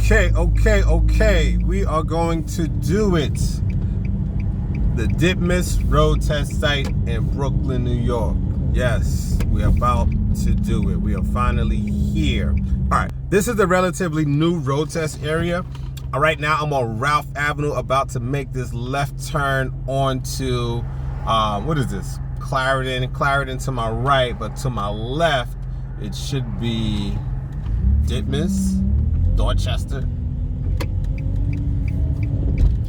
Okay. We are going to do it. The Ditmas road test site in Brooklyn, New York. Yes, we're about to do it. We are finally here. All right, this is a relatively new road test area. Right now, I'm on Ralph Avenue, about to make this left turn onto, what is this? Clarendon to my right, but to my left, it should be Ditmas, Dorchester.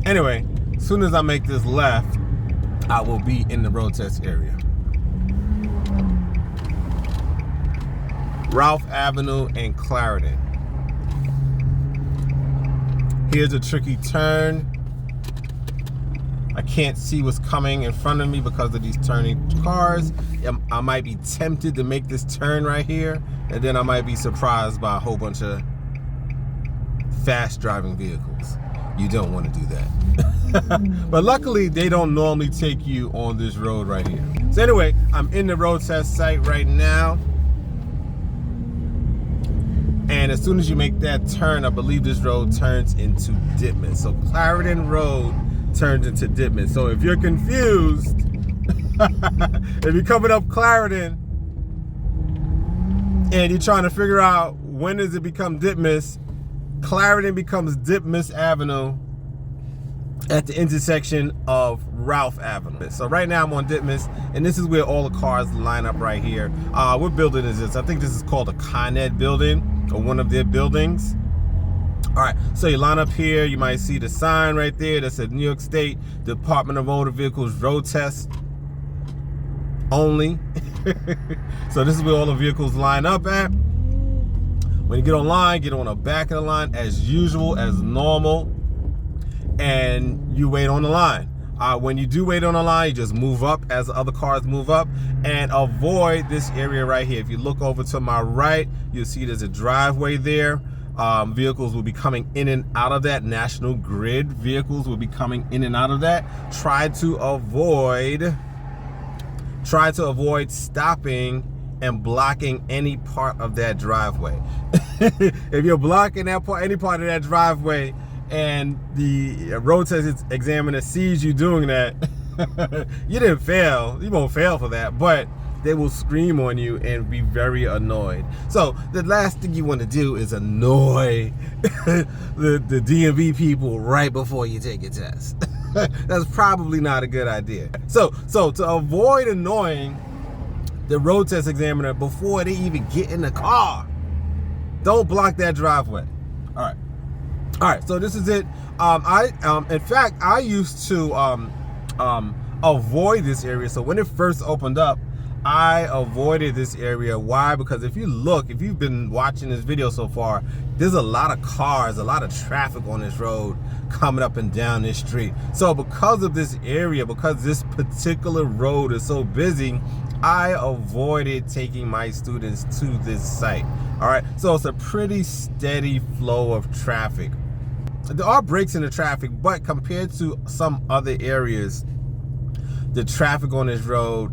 Anyway, as soon as I make this left, I will be in the road test area. Ralph Avenue and Clarendon. Here's a tricky turn. I can't see what's coming in front of me because of these turning cars. I might be tempted to make this turn right here, and then I might be surprised by a whole bunch of fast driving vehicles. You don't want to do that. But luckily, they don't normally take you on this road right here. So anyway, I'm in the road test site right now. And as soon as you make that turn, I believe this road turns into Ditmas. So Clarendon Road turns into Ditmas. So if you're confused, if you're coming up Clarendon and you're trying to figure out when does it become Ditmas, Clarendon becomes Ditmas Avenue at the intersection of Ralph Avenue. So right now I'm on Ditmas, and this is where all the cars line up right here. What building is this? I think this is called a Con Ed building, or one of their buildings. All right, so you line up here, you might see the sign right there that says New York State Department of Motor Vehicles road test only. So this is where all the vehicles line up at. When you get online, get on the back of the line as usual, as normal, and you wait on the line. When you do wait on the line, you just move up as the other cars move up, and avoid this area right here. If you look over to my right, you'll see there's a driveway there. Vehicles will be coming in and out of that. National Grid vehicles will be coming in and out of that. Try to avoid stopping and blocking any part of that driveway. If you're blocking that part, any part of that driveway, and the road test examiner sees you doing that, you didn't fail. You won't fail for that, but they will scream on you and be very annoyed. So the last thing you want to do is annoy the DMV people right before you take your test. That's probably not a good idea. So to avoid annoying the road test examiner before they even get in the car, don't block that driveway. All right, so this is it. In fact, I used to avoid this area. So when it first opened up, I avoided this area. Why? Because if you've been watching this video so far, there's a lot of cars, a lot of traffic on this road coming up and down this street. So because of this area, because this particular road is so busy, I avoided taking my students to this site. All right, so it's a pretty steady flow of traffic. There are breaks in the traffic, but compared to some other areas, the traffic on this road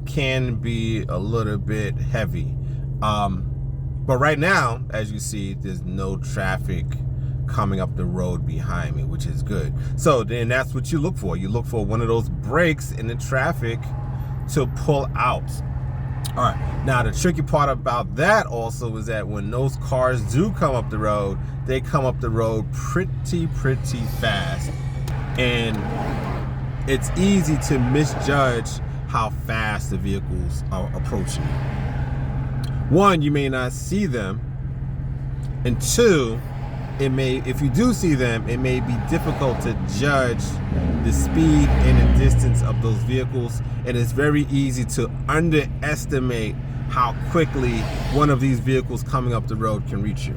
can be a little bit heavy. But right now, as you see, there's no traffic coming up the road behind me, which is good. So then that's what you look for. You look for one of those breaks in the traffic to pull out. All right, now the tricky part about that also is that when those cars do come up the road, they come up the road pretty fast, and it's easy to misjudge how fast the vehicles are approaching you. One, you may not see them, and two, if you do see them, it may be difficult to judge the speed and the distance of those vehicles, and it's very easy to underestimate how quickly one of these vehicles coming up the road can reach you.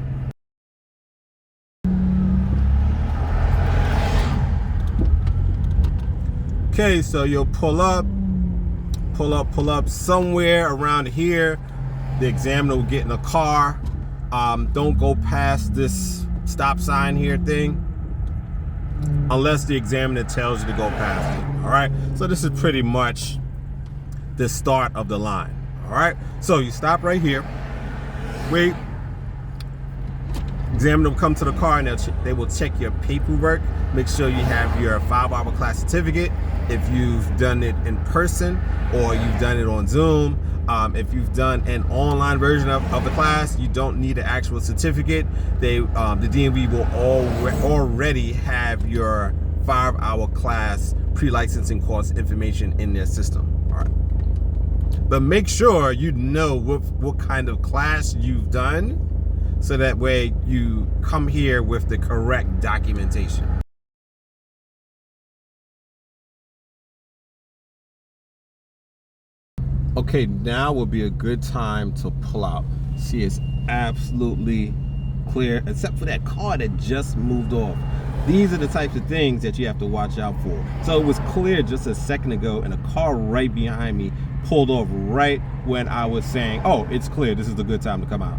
Okay, so you'll pull up somewhere around here. The examiner will get in a car. Don't go past this stop sign here thing unless the examiner tells you to go past it. All right, so this is pretty much the start of the line. All right, so you stop right here, wait, Examiner will come to the car and they will check your paperwork. Make sure you have your 5-hour class certificate if you've done it in person or you've done it on Zoom. If you've done an online version of the class, you don't need an actual certificate. The DMV will already have your 5-hour class pre-licensing course information in their system. All right. But make sure you know what kind of class you've done, so that way you come here with the correct documentation. Okay, now would be a good time to pull out. See, it's absolutely clear, except for that car that just moved off. These are the types of things that you have to watch out for. So it was clear just a second ago, and a car right behind me pulled off right when I was saying, oh, it's clear, this is a good time to come out.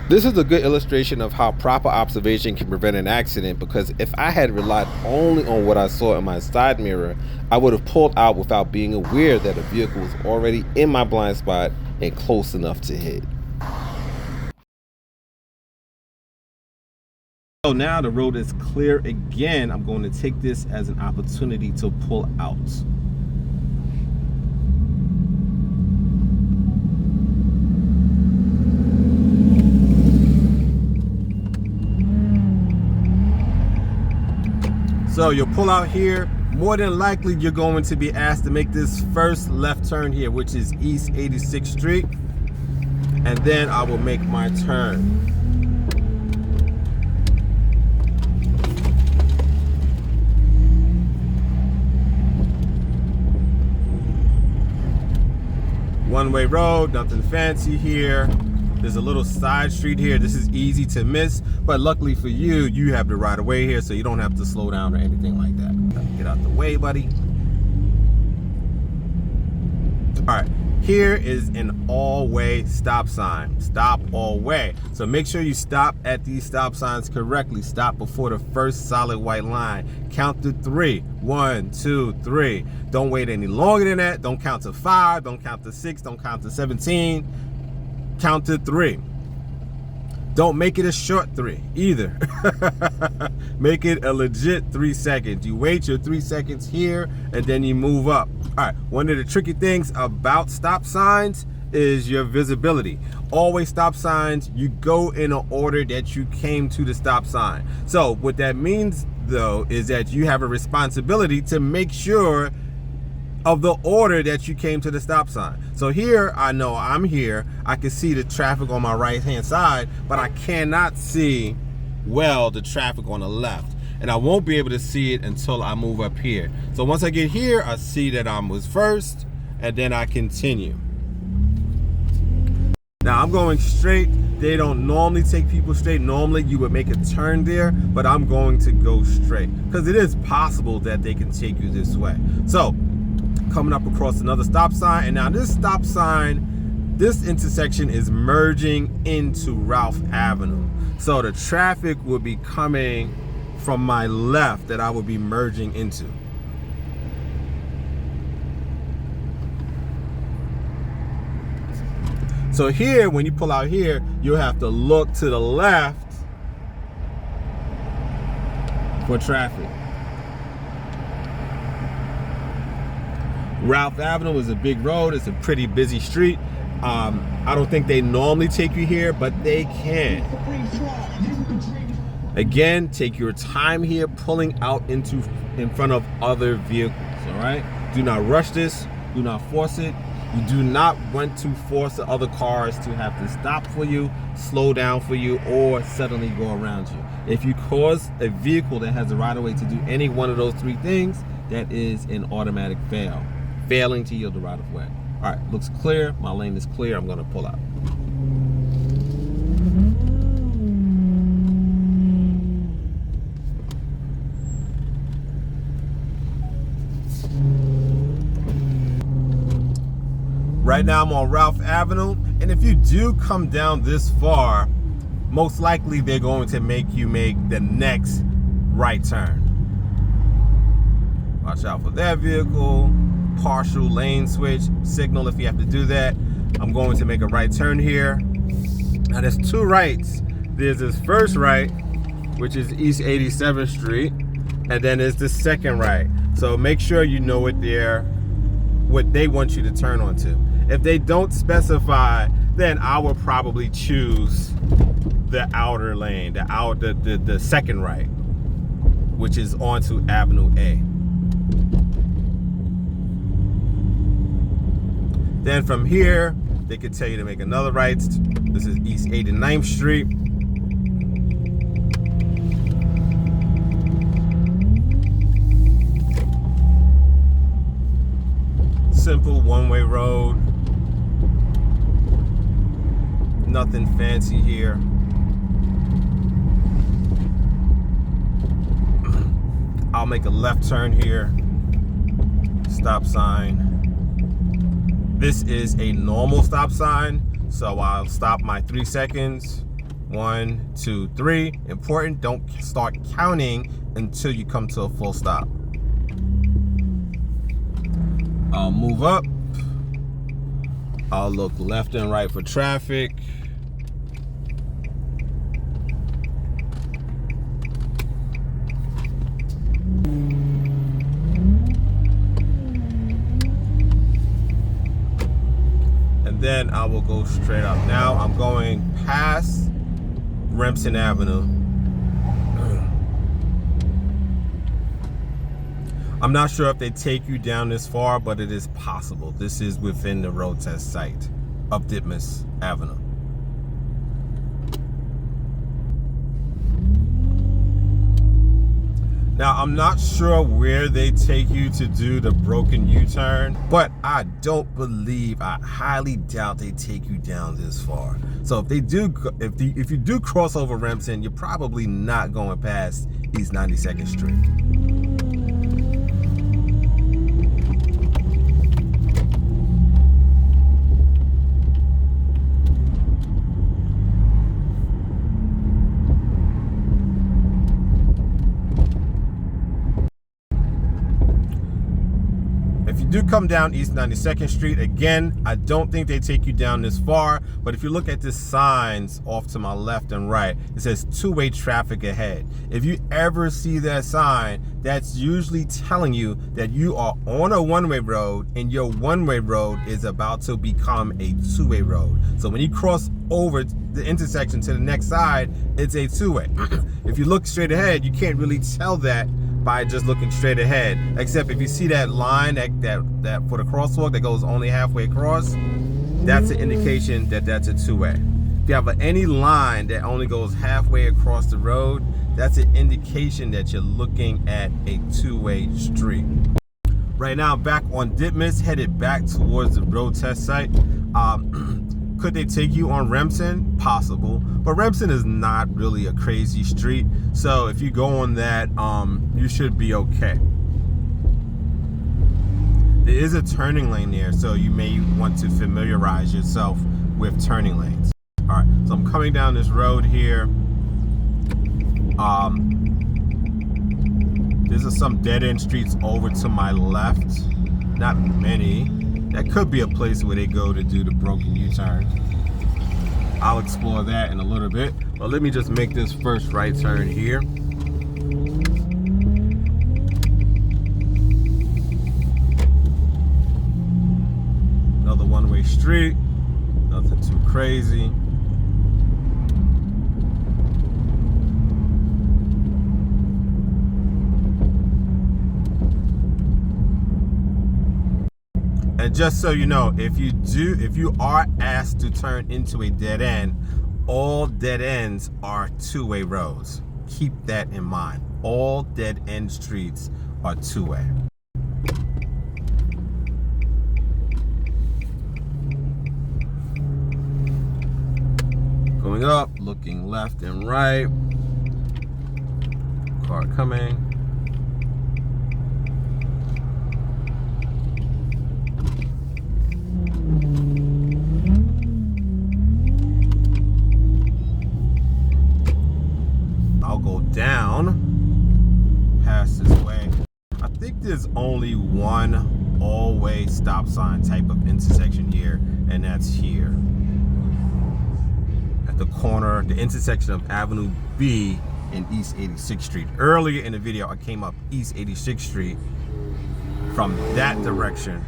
This is a good illustration of how proper observation can prevent an accident, because if I had relied only on what I saw in my side mirror, I would have pulled out without being aware that a vehicle was already in my blind spot and close enough to hit. So now the road is clear again. I'm going to take this as an opportunity to pull out. So you'll pull out here. More than likely, you're going to be asked to make this first left turn here, which is East 86th Street. And then I will make my turn. One-way road, nothing fancy here. There's a little side street here. This is easy to miss, but luckily for you, you have the right of way here, so you don't have to slow down or anything like that. Get out the way, buddy. All right, here is an all-way stop sign. Stop all way. So make sure you stop at these stop signs correctly. Stop before the first solid white line. Count to 3. 1, 2, 3. Don't wait any longer than that. Don't count to 5. Don't count to 6. Don't count to 17. Count to 3. Don't make it a short 3 either. Make it a legit 3 seconds. You wait your 3 seconds here and then you move up. All right, one of the tricky things about stop signs is your visibility. Always stop signs, you go in an order that you came to the stop sign. So what that means though is that you have a responsibility to make sure of the order that you came to the stop sign. So here, I know I'm here. I can see the traffic on my right-hand side, but I cannot see well the traffic on the left. And I won't be able to see it until I move up here. So once I get here, I see that I was first, and then I continue. Now I'm going straight. They don't normally take people straight. Normally you would make a turn there, but I'm going to go straight because it is possible that they can take you this way. So coming up across another stop sign, and now this stop sign, this intersection is merging into Ralph Avenue. So the traffic will be coming from my left that I will be merging into. So here, when you pull out here, you'll have to look to the left for traffic. Ralph Avenue is a big road. It's a pretty busy street. I don't think they normally take you here, but they can. Again, take your time here pulling out in front of other vehicles, all right? Do not rush this. Do not force it. You do not want to force the other cars to have to stop for you, slow down for you, or suddenly go around you. If you cause a vehicle that has the right of way to do any one of those 3 things, that is an automatic fail. Failing to yield the right of way. All right, looks clear. My lane is clear. I'm going to pull out. Right now I'm on Ralph Avenue, and if you do come down this far, most likely they're going to make you make the next right turn. Watch out for that vehicle. Partial lane switch, signal if you have to do that. I'm going to make a right turn here. Now there's 2 rights There's this first right, which is East 87th Street, and then there's the second right. So make sure you know what they want you to turn onto. If they don't specify, then I will probably choose the outer lane, the second right, which is onto Avenue A. Then from here, they could tell you to make another right. This is East 89th Street. Simple one-way road. Nothing fancy here. I'll make a left turn here. Stop sign. This is a normal stop sign, so I'll stop my 3 seconds. 1, 2, 3. Important, don't start counting until you come to a full stop. I'll move up. I'll look left and right for traffic. And then I will go straight up. Now I'm going past Remsen Avenue. I'm not sure if they take you down this far, but it is possible. This is within the road test site of Ditmas Avenue. Now, I'm not sure where they take you to do the broken U-turn, but I highly doubt they take you down this far. So if you do cross over Remsen, you're probably not going past East 92nd Street. Do come down East 92nd Street. Again, I don't think they take you down this far, but if you look at the signs off to my left and right, it says two-way traffic ahead. If you ever see that sign, that's usually telling you that you are on a one-way road and your one-way road is about to become a two-way road. So when you cross over the intersection to the next side, it's a two-way. If you look straight ahead, you can't really tell that by just looking straight ahead, except if you see that line that for the crosswalk that goes only halfway across, that's an indication that that's a two-way. If you have any line that only goes halfway across the road, that's an indication that you're looking at a two-way street. Right now, back on Ditmas, headed back towards the road test site. Could they take you on Remsen? Possible, but Remsen is not really a crazy street, so if you go on that, you should be okay. There is a turning lane there, so you may want to familiarize yourself with turning lanes. All right, so I'm coming down this road here. There's some dead-end streets over to my left. Not many. That could be a place where they go to do the broken U-turn. I'll explore that in a little bit, but let me just make this first right turn here. Another one-way street, nothing too crazy. And just so you know, if you are asked to turn into a dead end, all dead ends are two-way roads. Keep that in mind. All dead end streets are two-way. Going up, looking left and right. Car coming. Down past this way. I think there's only one all-way stop sign type of intersection here, and that's here. at the corner, the intersection of Avenue B and East 86th Street. Earlier in the video, I came up East 86th Street from that direction,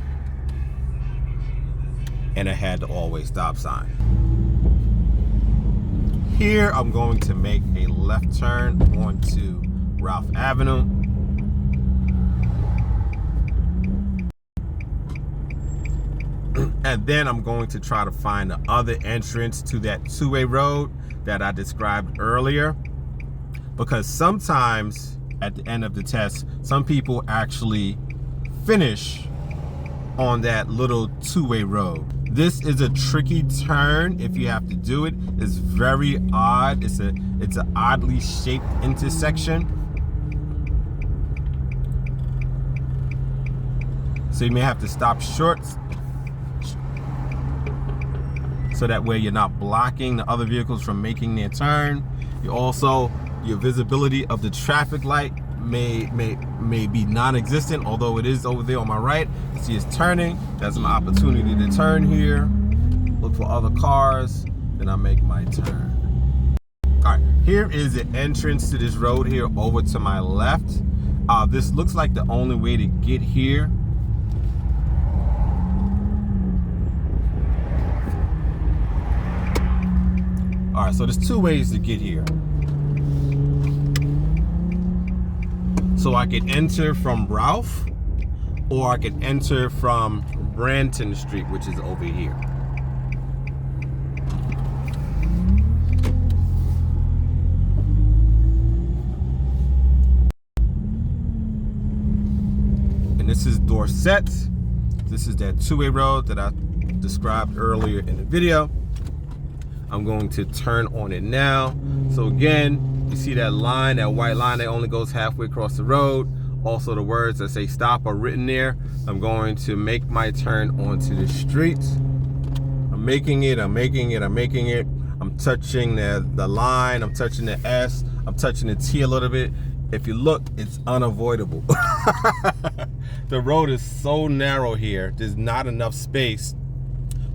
and I had the all-way stop sign. Here, I'm going to make a left turn onto Ralph Avenue. And then I'm going to try to find the other entrance to that two-way road that I described earlier. Because sometimes at the end of the test, some people actually finish on that little two-way road. This is a tricky turn if you have to do it. It's very odd. It's an oddly shaped intersection. So you may have to stop short, so that way you're not blocking the other vehicles from making their turn. Your visibility of the traffic light may be non-existent, although it is over there on my right. You see it's turning. That's an opportunity to turn here, look for other cars, then I make my turn. All right, here is the entrance to this road here over to my left. This looks like the only way to get here. All right, so there's two ways to get here. So I could enter from Ralph, or I could enter from Branton Street, which is over here. And this is Dorset. This is that two-way road that I described earlier in the video. I'm going to turn on it now. So again, you see that line, that white line that only goes halfway across the road. Also the words that say stop are written there. I'm going to make my turn onto the street. I'm making it. I'm touching the line, I'm touching the S, I'm touching the T a little bit. If you look, it's unavoidable. The road is so narrow here, there's not enough space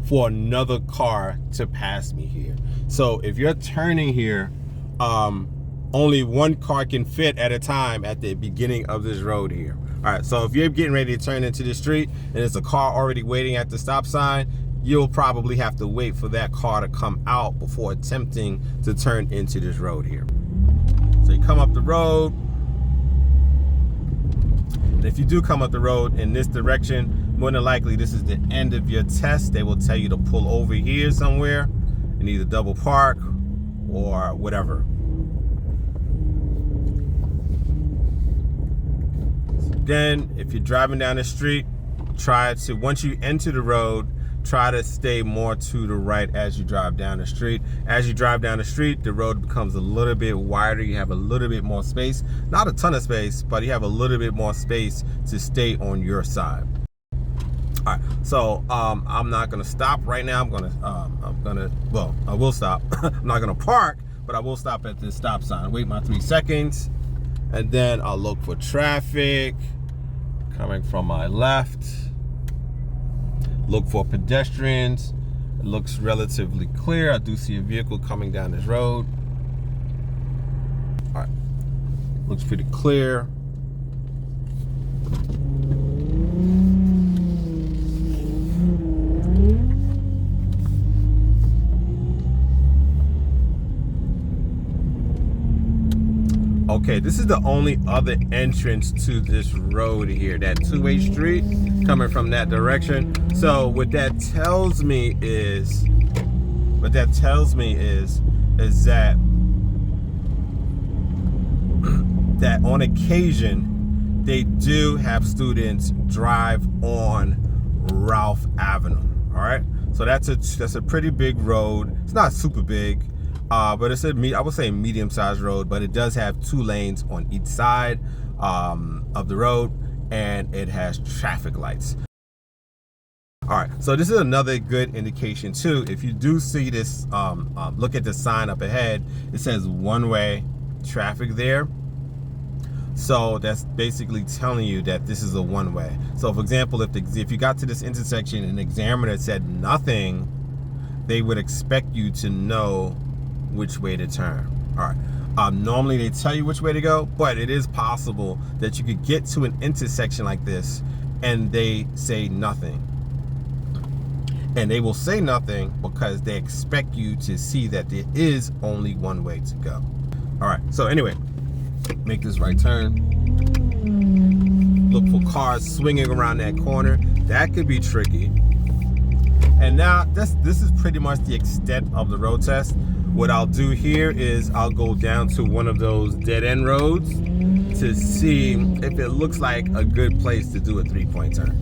for another car to pass me here. So if you're turning here, only one car can fit at a time at the beginning of this road here. All right, so if you're getting ready to turn into the street and there's a car already waiting at the stop sign, you'll probably have to wait for that car to come out before attempting to turn into this road here. So you come up the road, and if you do come up the road in this direction, more than likely this is the end of your test. They will tell you to pull over here somewhere and either double park or whatever. So again, if you're driving down the street, try to, once you enter the road, try to stay more to the right as you drive down the street. As you drive down the street, the road becomes a little bit wider. You have a little bit more space. Not a ton of space, but you have a little bit more space to stay on your side. All right, so I'm not gonna stop right now. Well, I will stop. I'm not gonna park, but I will stop at this stop sign. Wait my 3 seconds, and then I'll look for traffic coming from my left. Look for pedestrians. It looks relatively clear. I do see a vehicle coming down this road. All right, looks pretty clear. Okay, this is the only other entrance to this road here, that two-way street coming from that direction. So what that tells me is that on occasion they do have students drive on Ralph Avenue. All right, so that's a pretty big road. It's not super big. But it's I would say medium-sized road, but it does have 2 lanes on each side of the road, and it has traffic lights. All right, so this is another good indication too. If you do see this, look at the sign up ahead. It says one-way traffic there. So that's basically telling you that this is a one-way. So for example, if you got to this intersection and the examiner said nothing, they would expect you to know which way to turn. All right. Normally they tell you which way to go, but it is possible that you could get to an intersection like this and they say nothing. And they will say nothing because they expect you to see that there is only one way to go. All right, so anyway, make this right turn. Look for cars swinging around that corner. That could be tricky. And now this is pretty much the extent of the road test. What I'll do here is I'll go down to one of those dead end roads to see if it looks like a good place to do a 3-point turn.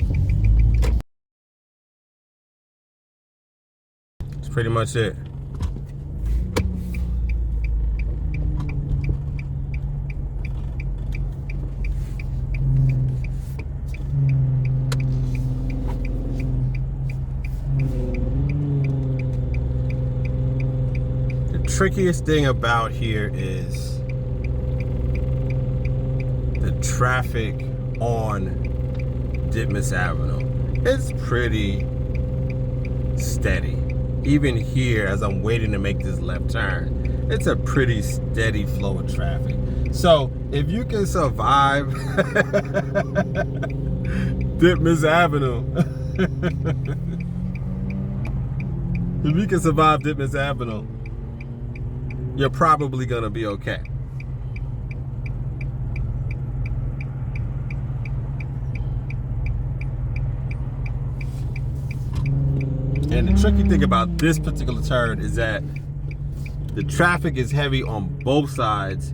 That's pretty much it. Trickiest thing about here is the traffic on Ditmas Avenue. It's pretty steady. Even here, as I'm waiting to make this left turn, it's a pretty steady flow of traffic. So if you can survive Ditmas Avenue, if you can survive Ditmas Avenue, you're probably gonna be okay. And the tricky thing about this particular turn is that the traffic is heavy on both sides,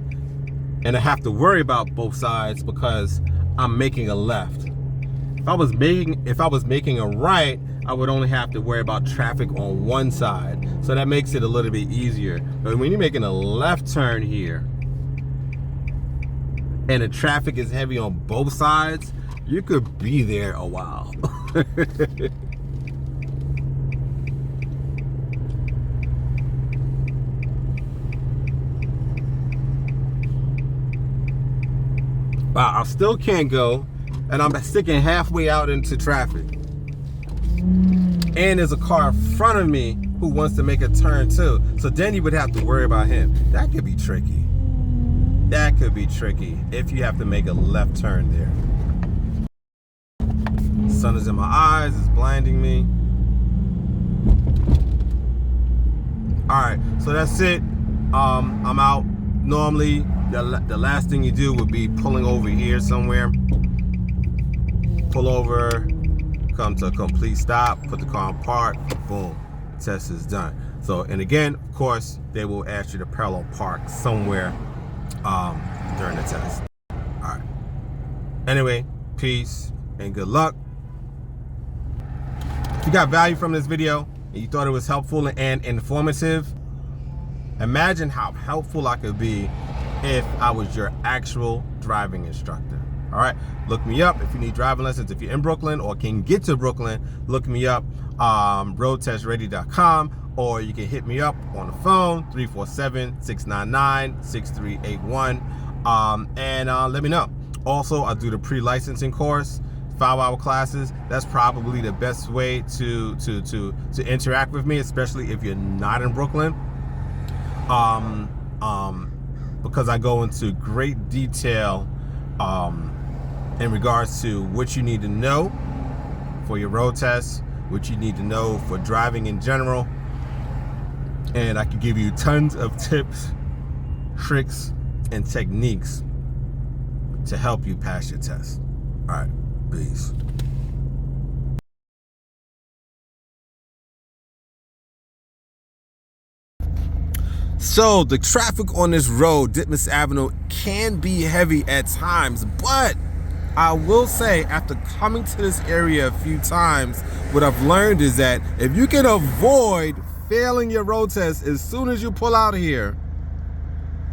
and I have to worry about both sides because I'm making a left. If I was making a right, I would only have to worry about traffic on one side. So that makes it a little bit easier. But when you're making a left turn here and the traffic is heavy on both sides, you could be there a while. Wow, I still can't go, and I'm sticking halfway out into traffic. And there's a car in front of me who wants to make a turn too. So then you would have to worry about him. That could be tricky. That could be tricky if you have to make a left turn there. The sun is in my eyes, it's blinding me. All right, so that's it. I'm out. Normally, the last thing you do would be pulling over here somewhere. Pull over, come to a complete stop, put the car on park, boom, test is done. So, and again, of course, they will ask you to parallel park somewhere during the test. All right. Anyway, peace and good luck. If you got value from this video and you thought it was helpful and informative, imagine how helpful I could be if I was your actual driving instructor. All right, look me up if you need driving lessons. If you're in Brooklyn or can get to Brooklyn, look me up, roadtestready.com, or you can hit me up on the phone, 347-699-6381, and let me know. Also, I do the pre-licensing course, 5-hour classes. That's probably the best way to interact with me, especially if you're not in Brooklyn, because I go into great detail in regards to what you need to know for your road tests, what you need to know for driving in general, and I can give you tons of tips, tricks, and techniques to help you pass your test. All right, peace. So the traffic on this road, Ditmas Avenue, can be heavy at times, but I will say, after coming to this area a few times, what I've learned is that if you can avoid failing your road test as soon as you pull out of here,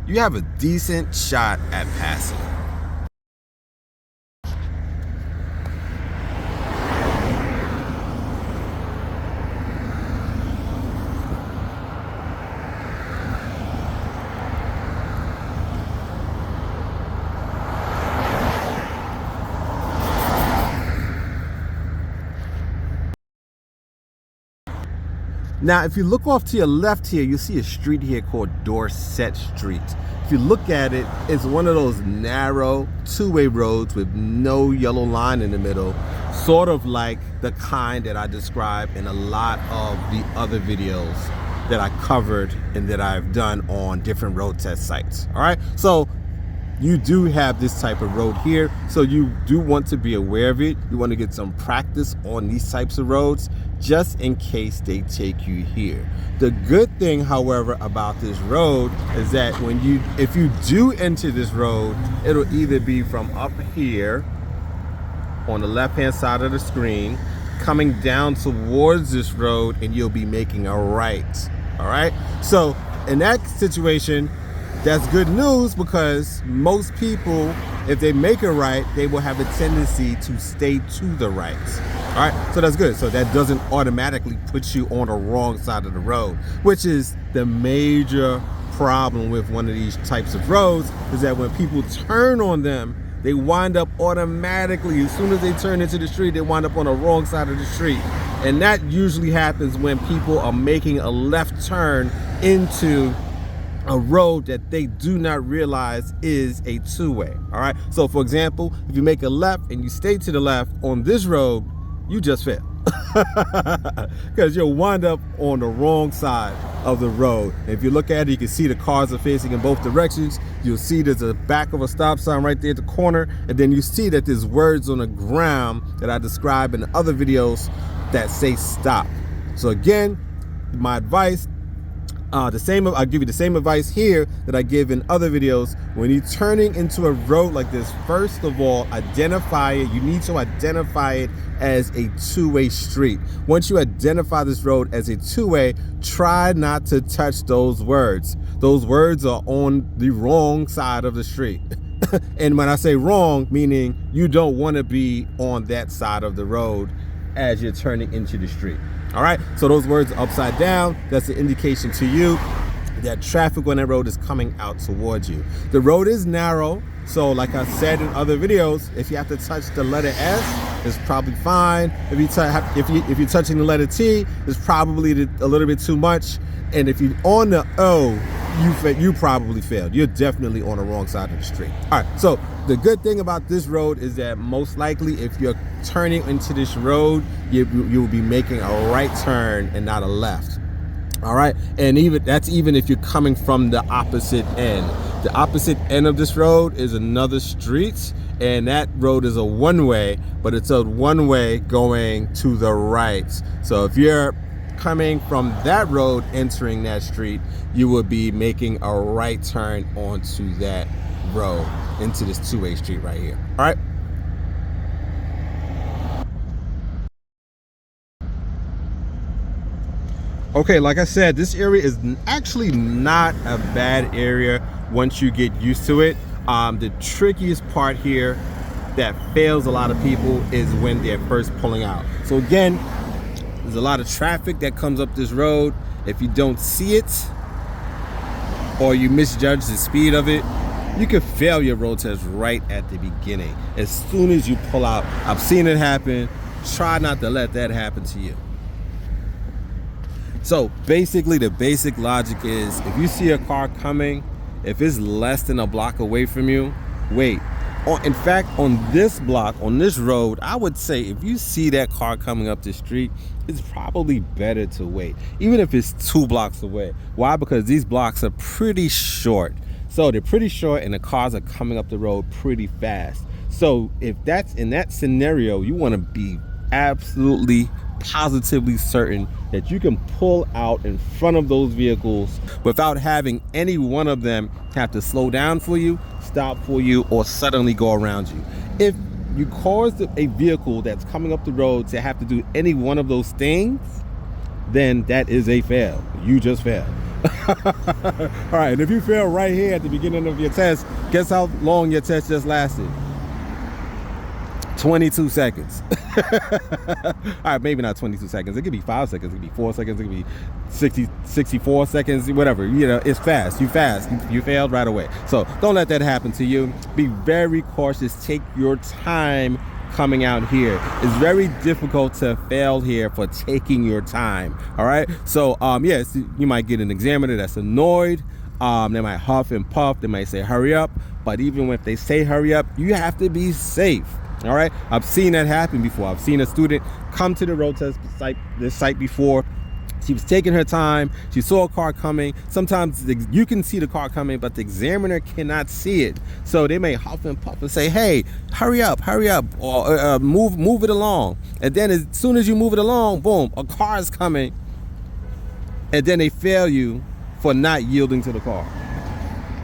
you have a decent shot at passing. Now, if you look off to your left here, you see a street here called Dorset Street. If you look at it, it's one of those narrow two-way roads with no yellow line in the middle, sort of like the kind that I described in a lot of the other videos that I covered and that I've done on different road test sites. All right, so you do have this type of road here, so you do want to be aware of it. You want to get some practice on these types of roads just in case they take you here. The good thing, however, about this road is that if you do enter this road, it'll either be from up here on the left hand side of the screen coming down towards this road, and you'll be making a right. All right, so in that situation, that's good news, because most people, if they make a right, they will have a tendency to stay to the right. All right, so that's good. So that doesn't automatically put you on the wrong side of the road, which is the major problem with one of these types of roads, is that when people turn on them, they wind up automatically, as soon as they turn into the street, they wind up on the wrong side of the street. And that usually happens when people are making a left turn into a road that they do not realize is a two-way. All right, so for example, if you make a left and you stay to the left on this road, you just fail, because you'll wind up on the wrong side of the road. And if you look at it, you can see the cars are facing in both directions. You'll see there's a back of a stop sign right there at the corner, and then you see that there's words on the ground that I described in other videos that say stop. So again, my advice, I'll give you the same advice here that I give in other videos. When you're turning into a road like this, first of all, identify it. You need to identify it as a two-way street. Once you identify this road as a two-way, try not to touch those words. Those words are on the wrong side of the street. And when I say wrong, meaning you don't want to be on that side of the road as you're turning into the street. All right, so those words are upside down. That's an indication to you that traffic on that road is coming out towards you. The road is narrow, so like I said in other videos, if you have to touch the letter S, it's probably fine. If you're touching the letter T, it's probably a little bit too much. And if you're on the O, you probably failed. You're definitely on the wrong side of the street. All right, so the good thing about this road is that most likely if you're turning into this road, you will be making a right turn and not a left. All right, and that's even if you're coming from the opposite end. The opposite end of this road is another street, and that road is a one-way, but it's a one-way going to the right. So if you're coming from that road entering that street, you will be making a right turn onto that road into this two-way street right here. All right, okay, like I said, this area is actually not a bad area once you get used to it. The trickiest part here that fails a lot of people is when they're first pulling out. So again, there's a lot of traffic that comes up this road. If you don't see it or you misjudge the speed of it, you can fail your road test right at the beginning. As soon as you pull out, I've seen it happen. Try not to let that happen to you. So basically, the basic logic is if you see a car coming, if it's less than a block away from you, wait. In fact, on this block, on this road, I would say if you see that car coming up the street, it's probably better to wait, even if it's 2 blocks away. Why? Because these blocks are pretty short. So they're pretty short and the cars are coming up the road pretty fast. So if that's in that scenario, you want to be absolutely positively certain that you can pull out in front of those vehicles without having any one of them have to slow down for you, stop for you, or suddenly go around you. If you cause a vehicle that's coming up the road to have to do any one of those things, then that is a fail. You just failed. All right, and if you fail right here at the beginning of your test, guess how long your test just lasted? 22 seconds. All right, maybe not 22 seconds. It could be 5 seconds. It could be 4 seconds. It could be 64 seconds, whatever. You know, it's fast. You failed right away. So don't let that happen to you. Be very cautious. Take your time coming out here. It's very difficult to fail here for taking your time. All right. So yes, you might get an examiner that's annoyed. They might huff and puff. They might say hurry up. But even if they say hurry up, you have to be safe. All right. I've seen that happen before. I've seen a student come to the road test site before. She was taking her time. She saw a car coming. Sometimes you can see the car coming, but the examiner cannot see it. So they may huff and puff and say, hey, hurry up, or move it along. And then as soon as you move it along, boom, a car is coming. And then they fail you for not yielding to the car.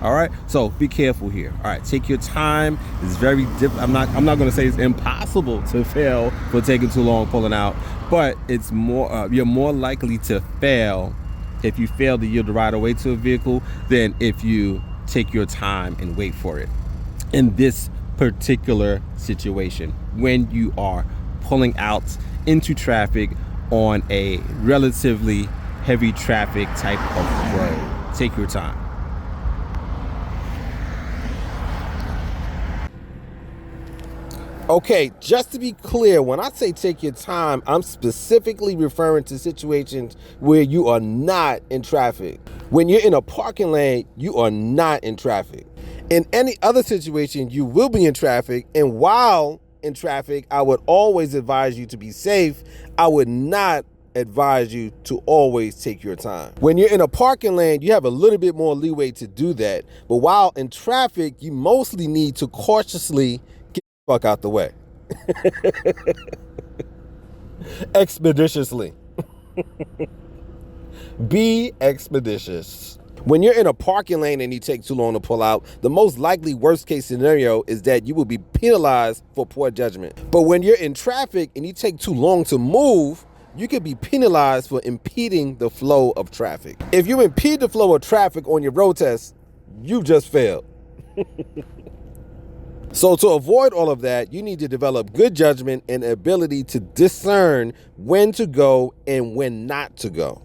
All right, so be careful here. All right, take your time. It's very difficult. I'm not going to say it's impossible to fail for taking too long pulling out, but it's more you're more likely to fail if you fail to yield the right of way to a vehicle than if you take your time and wait for it. In this particular situation, when you are pulling out into traffic on a relatively heavy traffic type of road, take your time. Okay, just to be clear, when I say take your time, I'm specifically referring to situations where you are not in traffic. When you're in a parking lane, you are not in traffic. In any other situation, you will be in traffic, and while in traffic, I would always advise you to be safe. I would not advise you to always take your time. When you're in a parking lane, you have a little bit more leeway to do that, but while in traffic, you mostly need to cautiously fuck out the way. Expeditiously. Be expeditious. When you're in a parking lane and you take too long to pull out, the most likely worst case scenario is that you will be penalized for poor judgment. But when you're in traffic and you take too long to move, you could be penalized for impeding the flow of traffic. If you impede the flow of traffic on your road test, you just failed. So to avoid all of that, you need to develop good judgment and ability to discern when to go and when not to go.